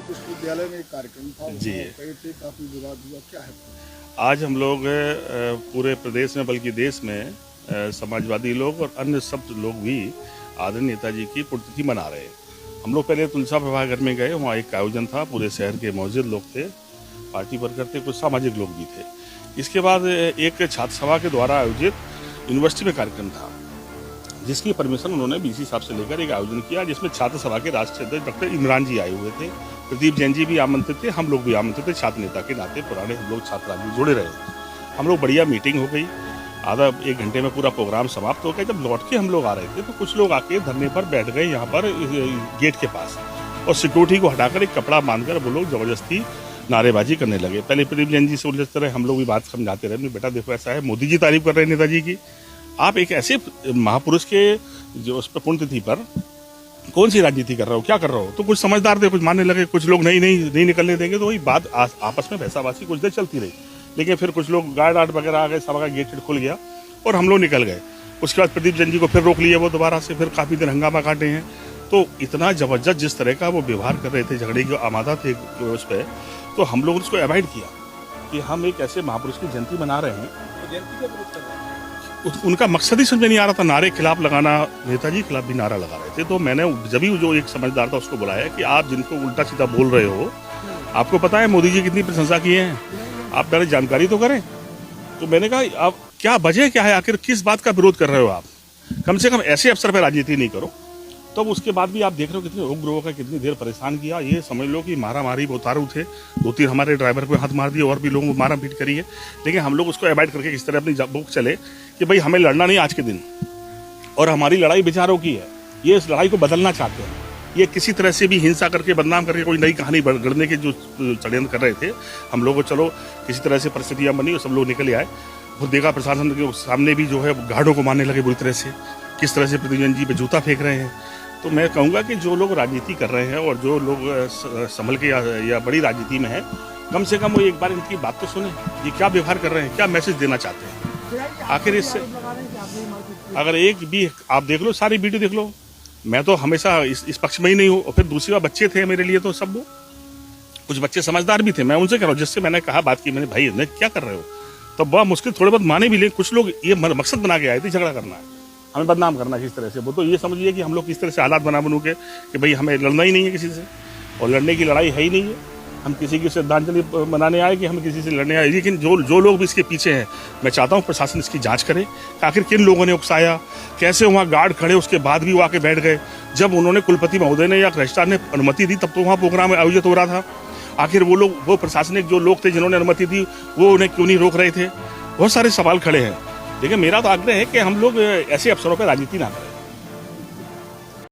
विश्वविद्यालय में एक कार्यक्रम था जी, काफी विवाद हुआ, क्या है? आज हम लोग पूरे प्रदेश में बल्कि देश में समाजवादी लोग और अन्य सब लोग भी आदरणीय नेताजी की पुण्यतिथि मना रहे हैं। हम लोग पहले तुलसा प्रभागर में गए, वहाँ एक आयोजन था, पूरे शहर के मौजूद लोग थे, पार्टी वर्कर थे, कुछ सामाजिक लोग भी थे। इसके बाद एक छात्र सभा के द्वारा आयोजित यूनिवर्सिटी में कार्यक्रम था, जिसकी परमिशन उन्होंने बीसी साहब से लेकर एक आयोजन किया, जिसमें छात्र सभा के राष्ट्रीय अध्यक्ष डॉक्टर इमरान जी आए हुए थे, प्रदीप जैन जी भी आमंत्रित थे, हम लोग भी आमंत्रित थे। छात्र नेता के नाते पुराने हम लोग छात्र राजनीति जुड़े रहे। हम लोग बढ़िया मीटिंग हो गई, आधा एक घंटे में पूरा प्रोग्राम समाप्त हो गया। जब लौट के हम लोग आ रहे थे तो कुछ लोग आके धरने पर बैठ गए यहाँ पर गेट के पास, और सिक्योरिटी को हटाकर एक कपड़ा बांधकर वो लोग जबरदस्ती नारेबाजी करने लगे। पहले प्रदीप जैन जी से उलझते रहे, हम लोग भी बात समझाते रहे, बेटा देखो ऐसा है, मोदी जी तारीफ कर रहे हैं नेताजी की, आप एक ऐसे महापुरुष के जो उस पर पुण्यतिथि पर कौन सी राजनीति कर रहे हो, क्या कर रहे हो? तो कुछ समझदार थे, कुछ मानने लगे, कुछ लोग नहीं निकलने देंगे, तो वही बात आपस में भैंसाबाजी कुछ देर चलती रही। लेकिन फिर कुछ लोग गार्ड आर्ट वगैरह आ गए, सभा का गेट खुल गया और हम लोग निकल गए। उसके बाद प्रदीप जैन जी को फिर रोक लिया, वो दोबारा से फिर काफी देर हंगामा काटे हैं। तो इतना जबरदस्त जिस तरह का वो व्यवहार कर रहे थे, झगड़े की आमादा थे उस पर, तो हम लोग उसको अवॉइड किया कि हम एक ऐसे महापुरुष की जयंती मना रहे हैं। उनका मकसद ही समझ नहीं आ रहा था, नारे खिलाफ लगाना, नेताजी खिलाफ भी नारा लगा रहे थे। तो मैंने जब भी जो एक समझदार था उसको बुलाया कि आप जिनको उल्टा सीधा बोल रहे हो, आपको पता है मोदी जी कितनी प्रशंसा किए हैं, आप पहले जानकारी तो करें। तो मैंने कहा आप क्या वजह क्या है, आखिर किस बात का विरोध कर रहे हो आप? कम से कम ऐसे अवसर पर राजनीति नहीं करो। तब उसके बाद भी आप देख रहे हो कितने उग्र होकर कितनी देर परेशान किया। ये समझ लो कि मारा मारी उतारू थे, 2-3 हमारे ड्राइवर को हाथ मार दिए और भी लोगों को मारा पीट करी है। लेकिन हम लोग उसको अवॉइड करके इस तरह अपनी बुक चले कि भाई हमें लड़ना नहीं आज के दिन, और हमारी लड़ाई विचारों की है, ये इस लड़ाई को बदलना चाहते हैं। ये किसी तरह से भी हिंसा करके बदनाम करके कोई नई कहानी गढ़ने के जो षड्यंत्र कर रहे थे, हम लोग को चलो किसी तरह से परिस्थितियाँ बनी और सब लोग निकल आए। वो देखा प्रशासन के सामने भी जो है गार्डों को मारने लगे बुरी तरह से, किस तरह से प्रदीप जैन जी पे जूता फेंक रहे हैं। तो मैं कहूँगा कि जो लोग राजनीति कर रहे हैं और जो लोग संभल के या बड़ी राजनीति में है, कम से कम वो एक बार इनकी बात तो सुने, ये क्या व्यवहार कर रहे हैं, क्या मैसेज देना चाहते हैं। आखिर इससे अगर एक भी आप देख लो, सारी वीडियो देख लो, मैं तो हमेशा इस पक्ष में ही नहीं हूँ। और फिर दूसरी बात, बच्चे थे मेरे लिए तो सब, वो कुछ बच्चे समझदार भी थे, मैं उनसे कह रहा हूँ, जिससे मैंने कहा बात की, मैंने भाई नहीं क्या कर रहे हो, तब बहुत मुश्किल थोड़े बहुत माने भी ले। कुछ लोग ये मकसद बना के आए थे झगड़ा करना है, हमें बदनाम करना किस तरह से। वो तो ये समझिए कि हम लोग किस तरह से हालात बना के कि भाई हमें लड़ना ही नहीं है किसी से, और लड़ने की लड़ाई है ही नहीं है। हम किसी की श्रद्धांजलि मनाने आए कि हम किसी से लड़ने आए। लेकिन जो लोग भी इसके पीछे हैं, मैं चाहता हूँ प्रशासन इसकी जांच करे कि आखिर किन लोगों ने उकसाया, कैसे वहाँ गार्ड खड़े उसके बाद भी वो आके बैठ गए। जब उन्होंने कुलपति महोदय ने या रजिस्ट्रार ने अनुमति दी तब तो वहाँ प्रोग्राम आयोजित हो रहा था। आखिर वो लोग, वो प्रशासनिक जो लोग थे जिन्होंने अनुमति दी, वो उन्हें क्यों नहीं रोक रहे थे? बहुत सारे सवाल खड़े हैं। लेकिन मेरा तो आग्रह है कि हम लोग ऐसे अवसरों पर राजनीति ना करें।